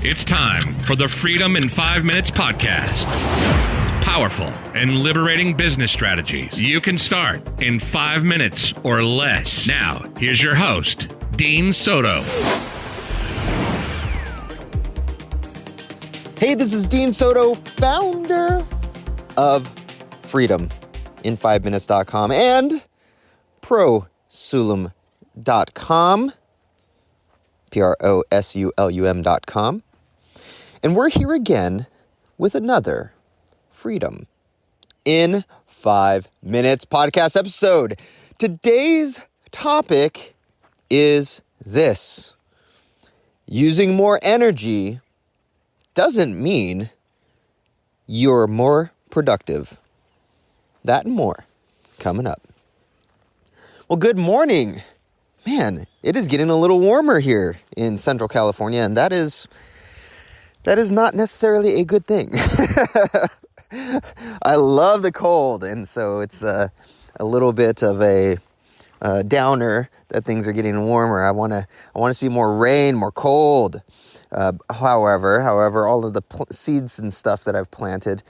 It's time for the Freedom in 5 Minutes podcast. Powerful and liberating business strategies you can start in 5 minutes or less. Now, here's your host, Dean Soto. Hey, this is Dean Soto, founder of freedomin5minutes.com and prosulum.com, prosulum.com. And we're here again with another Freedom in 5 Minutes podcast episode. Today's topic is this: using more energy doesn't mean you're more productive. That and more coming up. Well, good morning. Man, it is getting a little warmer here in Central California, and that is not necessarily a good thing. I love the cold, and so it's a little bit of a downer that things are getting warmer. I want to see more rain, more cold. However, all of the seeds and stuff that I've planted,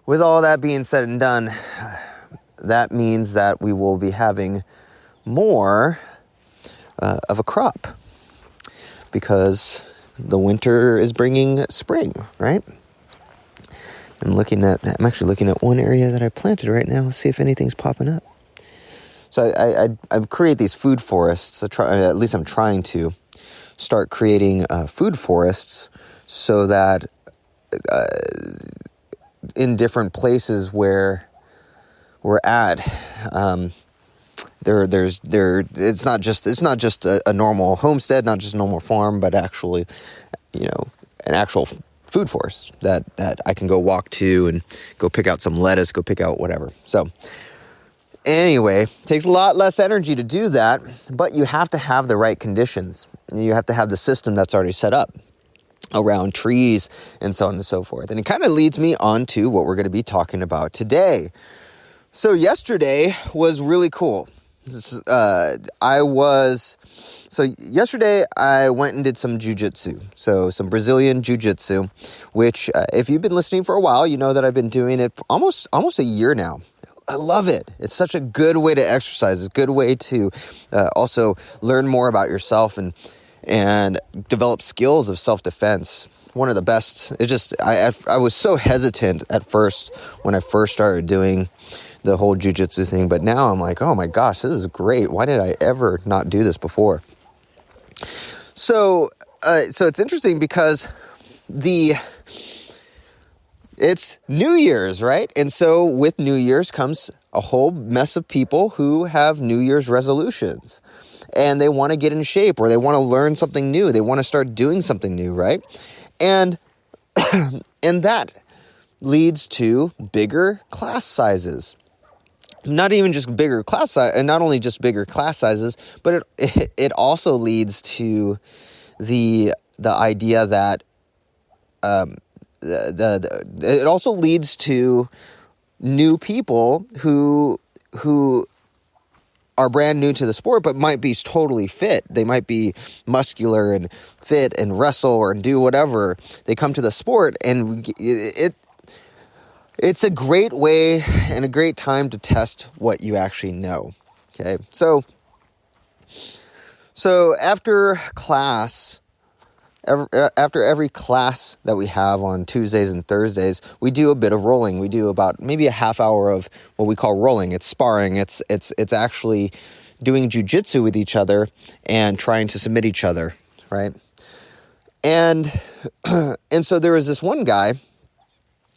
with all that being said and done, that means that we will be having more of a crop, because the winter is bringing spring, right? I'm actually looking at one area that I planted right now. Let's see if anything's popping up. So I create these food forests. At least I'm trying to start creating food forests so that in different places where we're at, it's not just a normal homestead, not just a normal farm, but actually, an actual food forest that I can go walk to and go pick out some lettuce, go pick out whatever. So anyway, it takes a lot less energy to do that, but you have to have the right conditions. You have to have the system that's already set up around trees and so on and so forth. And it kind of leads me on to what we're going to be talking about today. So yesterday was really cool. Yesterday I went and did some jujitsu. So some Brazilian Jiu Jitsu, which if you've been listening for a while, you know that I've been doing it almost a year now. I love it. It's such a good way to exercise. It's a good way to also learn more about yourself and develop skills of self-defense. One of the best. I was so hesitant at first when I first started doing the whole jiu-jitsu thing, but now I'm like, oh my gosh, this is great. Why did I ever not do this before? So it's interesting because it's New Year's, right? And so with New Year's comes a whole mess of people who have New Year's resolutions, and they want to get in shape, or they want to learn something new. They want to start doing something new, right? And that leads to bigger class sizes. Not even just bigger class size, and not only just bigger class sizes, but it also leads to the idea that it also leads to new people who are brand new to the sport, but might be totally fit. They might be muscular and fit and wrestle or do whatever. They come to the sport, and it's a great way and a great time to test what you actually know. Okay, so after every class that we have on Tuesdays and Thursdays, we do a bit of rolling. We do about maybe a half hour of what we call rolling. It's sparring. It's actually doing jujitsu with each other and trying to submit each other, right? And so there was this one guy.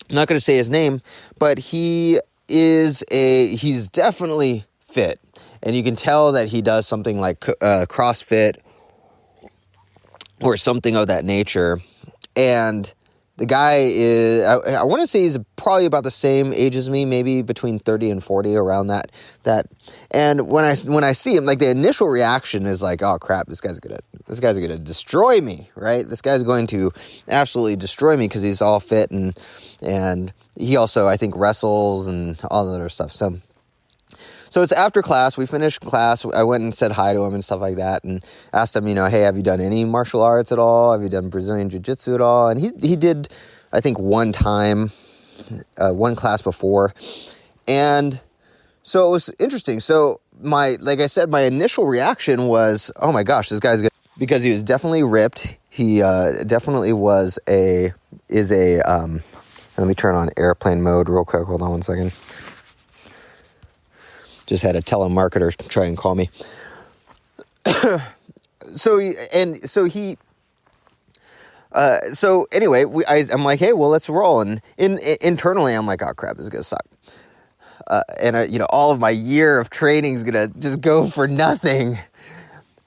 I'm not going to say his name, but he's definitely fit, and you can tell that he does something like CrossFit or something of that nature. And the guy is, I want to say he's probably about the same age as me, maybe between 30 and 40, around that. And when I see him, like, the initial reaction is like, oh crap, this guy's gonna destroy me, right? This guy's going to absolutely destroy me because he's all fit, and he also, I think, wrestles and all that other stuff. So So it's after class. We finished class. I went and said hi to him and stuff like that, and asked him, hey, have you done any martial arts at all? Have you done Brazilian Jiu Jitsu at all? And he did, I think, one time, one class before. And so it was interesting. So like I said, my initial reaction was, oh my gosh, this guy's good, because he was definitely ripped. He definitely let me turn on airplane mode real quick. Hold on one second. Just had a telemarketer try and call me. So anyway, I'm like, hey, well, let's roll. And internally, I'm like, oh crap, this is gonna suck. All of my year of training is gonna just go for nothing.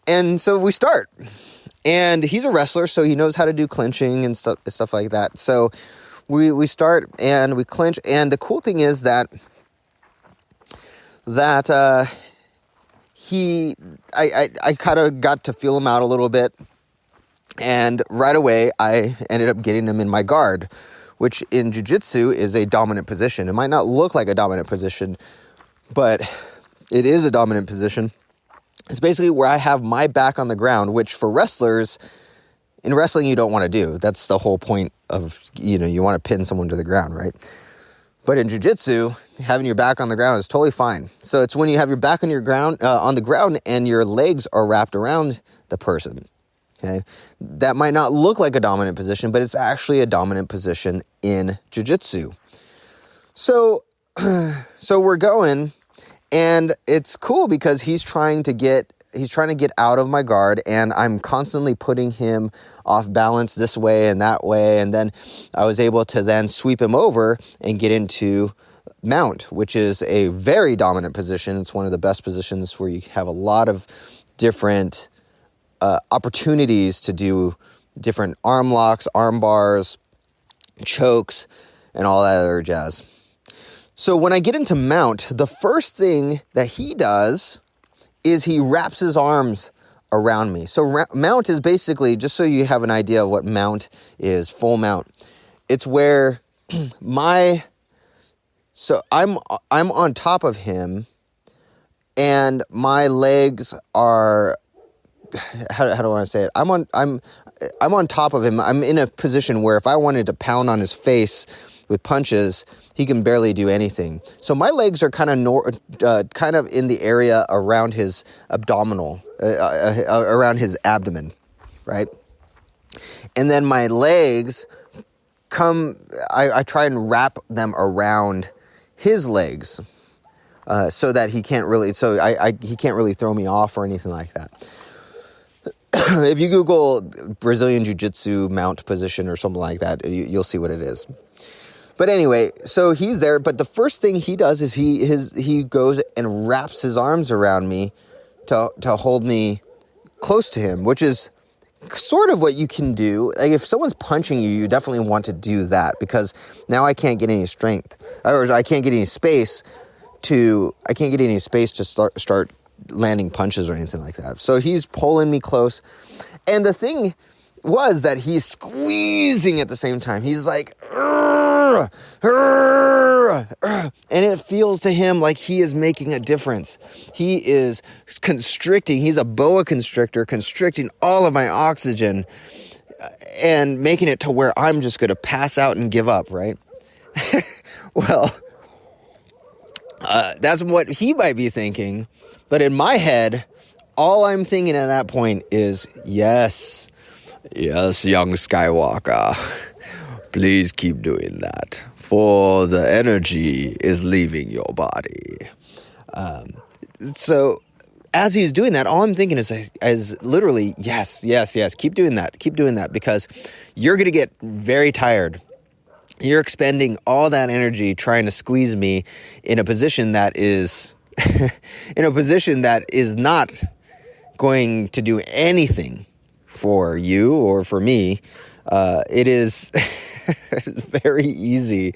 And so we start. And he's a wrestler, so he knows how to do clinching and stuff like that. So we start and we clinch. And the cool thing is that I kind of got to feel him out a little bit. And right away, I ended up getting him in my guard, which in jiu-jitsu is a dominant position. It might not look like a dominant position, but it is a dominant position. It's basically where I have my back on the ground, which for wrestlers, in wrestling, you don't want to do. That's the whole point of, you want to pin someone to the ground, right? But in jiu-jitsu, having your back on the ground is totally fine. So it's when you have your back on the ground and your legs are wrapped around the person. Okay, that might not look like a dominant position, but it's actually a dominant position in jiu-jitsu. So we're going, and it's cool because he's trying to get out of my guard, and I'm constantly putting him off balance this way and that way, and then I was able to then sweep him over and get into mount, which is a very dominant position. It's one of the best positions where you have a lot of different opportunities to do different arm locks, arm bars, chokes, and all that other jazz. So when I get into mount, the first thing that he does is he wraps his arms around me. So mount is basically, just so you have an idea of what mount is, full mount. It's where I'm on top of him, and my legs are, how do I want to say it? I'm on top of him. I'm in a position where if I wanted to pound on his face with punches, he can barely do anything. So my legs are kind of in the area around his abdominal, around his abdomen, right? And then my legs I try and wrap them around his legs, so that he can't really throw me off or anything like that. If you Google Brazilian Jiu Jitsu mount position or something like that, you'll see what it is. But anyway, so he's there. But the first thing he does is he goes and wraps his arms around me to hold me close to him, which is sort of what you can do. Like if someone's punching you, you definitely want to do that, because now I can't get any strength, or I can't get any space to start landing punches or anything like that. So he's pulling me close. And the thing was that he's squeezing at the same time. He's like, "Urgh, urgh, urgh," and it feels to him like he is making a difference. He is constricting. He's a boa constrictor, constricting all of my oxygen and making it to where I'm just going to pass out and give up, right? Well, that's what he might be thinking. But in my head, all I'm thinking at that point is, yes, young Skywalker, please keep doing that, for the energy is leaving your body. So as he's doing that, all I'm thinking is literally, yes, keep doing that, because you're going to get very tired. You're expending all that energy trying to squeeze me in a position that is not going to do anything for you or for me. It is very easy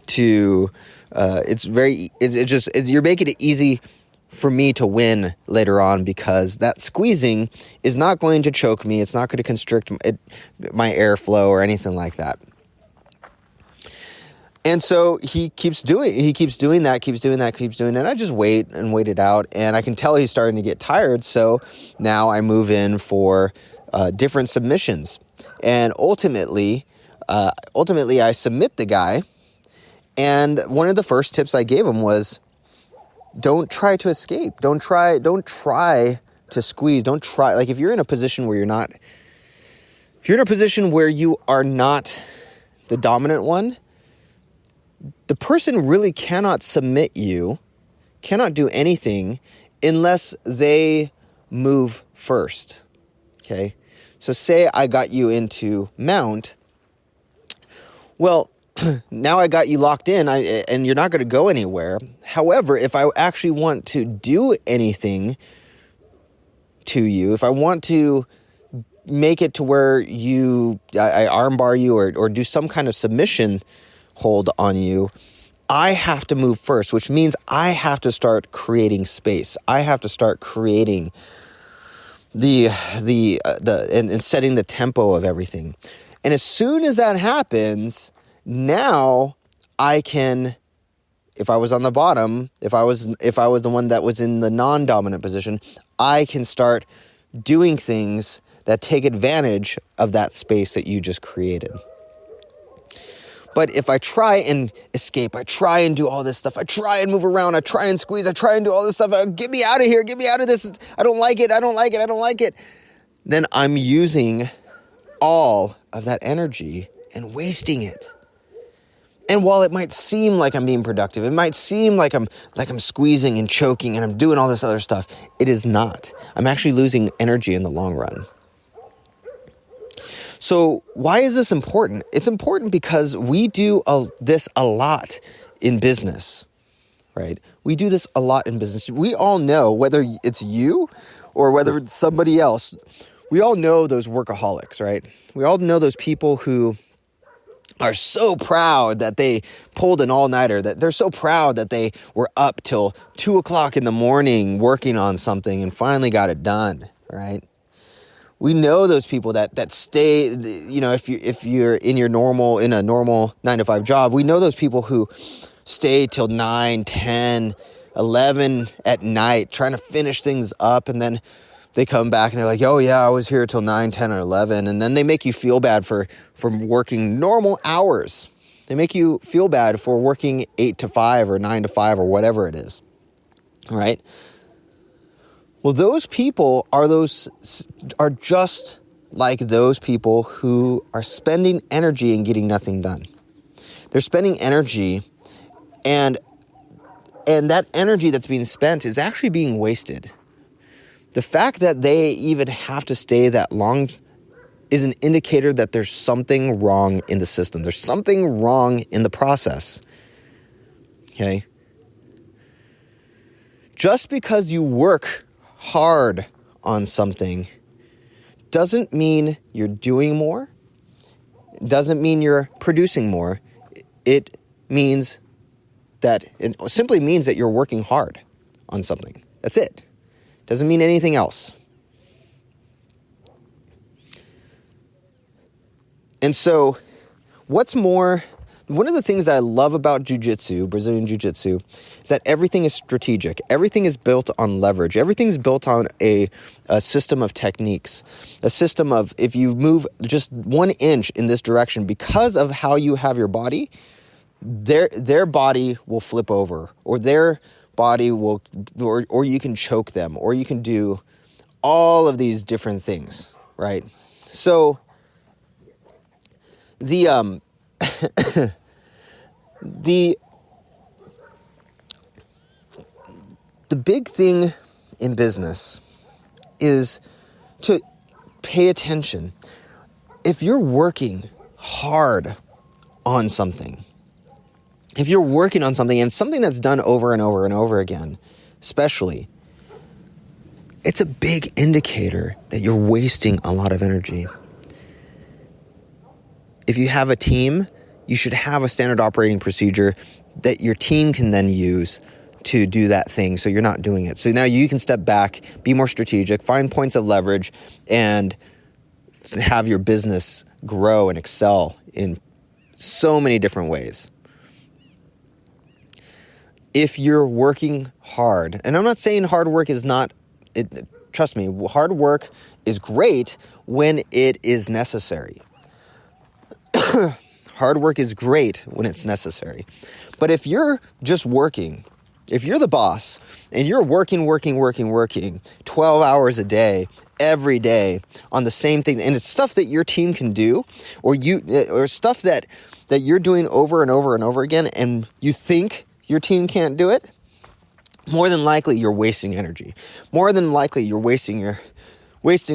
to, you're making it easy for me to win later on, because that squeezing is not going to choke me. It's not going to constrict my airflow or anything like that. And so he keeps doing that. And I just wait it out. And I can tell he's starting to get tired. So now I move in for different submissions. And ultimately I submit the guy. And one of the first tips I gave him was, don't try to escape. Don't try to squeeze. Don't try. Like if you're in a position where you are not the dominant one, the person really cannot submit you, cannot do anything unless they move first. Okay? So say I got you into mount. Well, now I got you locked in and you're not going to go anywhere. However, if I actually want to do anything to you, if I want to make it to where I armbar you or do some kind of submission hold on you, I have to move first, which means I have to start creating space. I have to start creating and setting the tempo of everything. And as soon as that happens, now I can, if I was on the bottom, if I was the one that was in the non-dominant position, I can start doing things that take advantage of that space that you just created. But if I try and escape, I try and do all this stuff, I try and move around, I try and squeeze, I try and do all this stuff, get me out of here, get me out of this, I don't like it, then I'm using all of that energy and wasting it. And while it might seem like I'm being productive, it might seem like I'm squeezing and choking and I'm doing all this other stuff, it is not. I'm actually losing energy in the long run. So why is this important? It's important because we do this a lot in business, right? We do this a lot in business. We all know, whether it's you or whether it's somebody else, we all know those workaholics, right? We all know those people who are so proud that they pulled an all-nighter, that they're so proud that they were up till 2 o'clock in the morning working on something and finally got it done, right? We know those people that stay, if you're in a normal 9-to-5 job, we know those people who stay till 9, 10, 11 at night trying to finish things up, and then they come back and they're like, oh yeah, I was here till 9, 10, or 11, and then they make you feel bad for working normal hours. They make you feel bad for working 8 to 5 or 9 to 5 or whatever it is, right? Well, those people are just like those people who are spending energy and getting nothing done. They're spending energy, and that energy that's being spent is actually being wasted. The fact that they even have to stay that long is an indicator that there's something wrong in the system. There's something wrong in the process. Okay? Just because you work hard on something doesn't mean you're doing more. It doesn't mean you're producing more. It simply means that you're working hard on something. That's it. Doesn't mean anything else. And so, what's more, one of the things that I love about jiu-jitsu, Brazilian jiu-jitsu, is that everything is strategic. Everything is built on leverage. Everything is built on a system of techniques. A system of, if you move just 1 inch in this direction, because of how you have your body, their body will flip over, or their body will, or you can choke them, or you can do all of these different things, right? So the big thing in business is to pay attention. If you're working hard on something, if you're working on something and something that's done over and over and over again, especially, it's a big indicator that you're wasting a lot of energy. If you have a team, you should have a standard operating procedure that your team can then use to do that thing so you're not doing it. So now you can step back, be more strategic, find points of leverage, and have your business grow and excel in so many different ways. if you're working hard. And I'm not saying hard work is not, trust me, hard work is great when it is necessary. Hard work is great when it's necessary. But if you're just working, if you're the boss and you're working 12 hours a day, every day on the same thing, and it's stuff that your team can do, or stuff that you're doing over and over and over again, and you think your team can't do it, more than likely you're wasting energy. More than likely you're wasting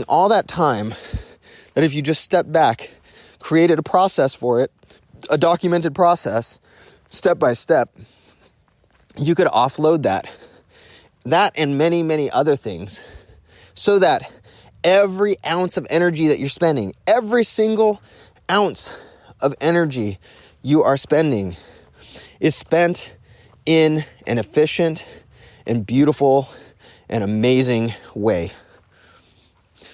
all that time that if you just step back, created a process for it, a documented process, step by step, you could offload that and many, many other things, so that every ounce of energy that you're spending, every single ounce of energy you are spending is spent in an efficient and beautiful and amazing way.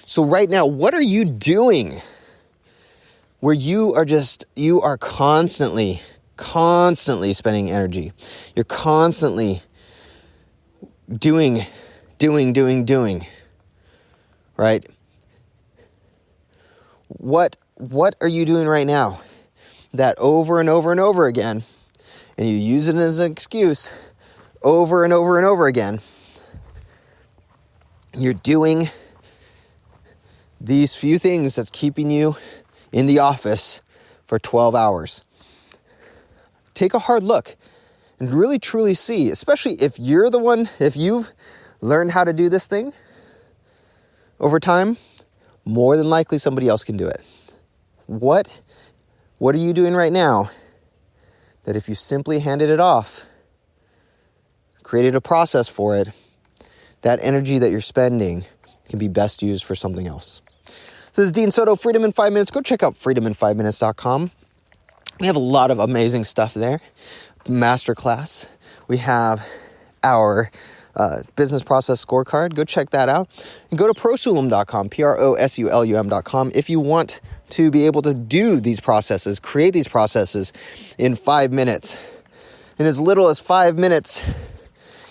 So right now, what are you doing where you are constantly spending energy? You're constantly doing, right? What are you doing right now that over and over and over again, and you use it as an excuse over and over and over again, you're doing these few things that's keeping you in the office for 12 hours. Take a hard look and really truly see, especially if you've learned how to do this thing over time, more than likely somebody else can do it. What are you doing right now that if you simply handed it off, created a process for it, that energy that you're spending can be best used for something else? So this is Dean Soto, Freedom in 5 Minutes. Go check out freedomin5minutes.com. We have a lot of amazing stuff there. Masterclass. We have our business process scorecard. Go check that out. And go to prosulum.com, prosulum.com, if you want to be able to do these processes, create these processes in 5 minutes. In as little as 5 minutes,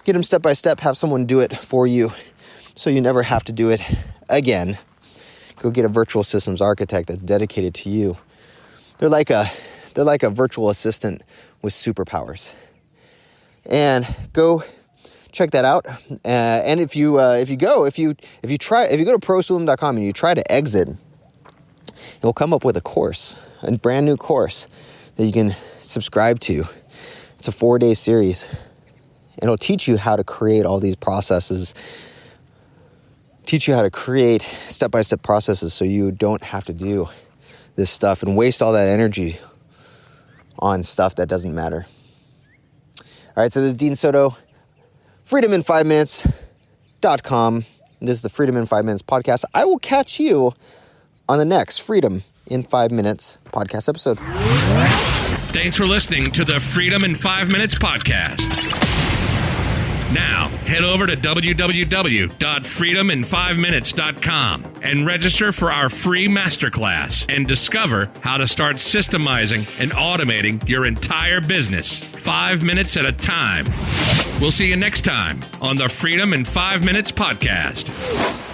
get them step by step, have someone do it for you so you never have to do it again. Go get a virtual systems architect that's dedicated to you. They're like a virtual assistant with superpowers. And go check that out. And if you go to prosulum.com and you try to exit, it will come up with a brand new course that you can subscribe to. It's a 4-day series. And it'll teach you how to create all these processes, teach you how to create step-by-step processes so you don't have to do this stuff and waste all that energy on stuff that doesn't matter. All right, so this is Dean Soto, freedomin5minutes.com. This is the Freedom in 5 Minutes podcast. I will catch you on the next Freedom in 5 Minutes podcast episode. Thanks for listening to the Freedom in 5 Minutes podcast. Now, head over to www.freedomin5minutes.com and register for our free masterclass and discover how to start systemizing and automating your entire business 5 minutes at a time. We'll see you next time on the Freedom in 5 Minutes podcast.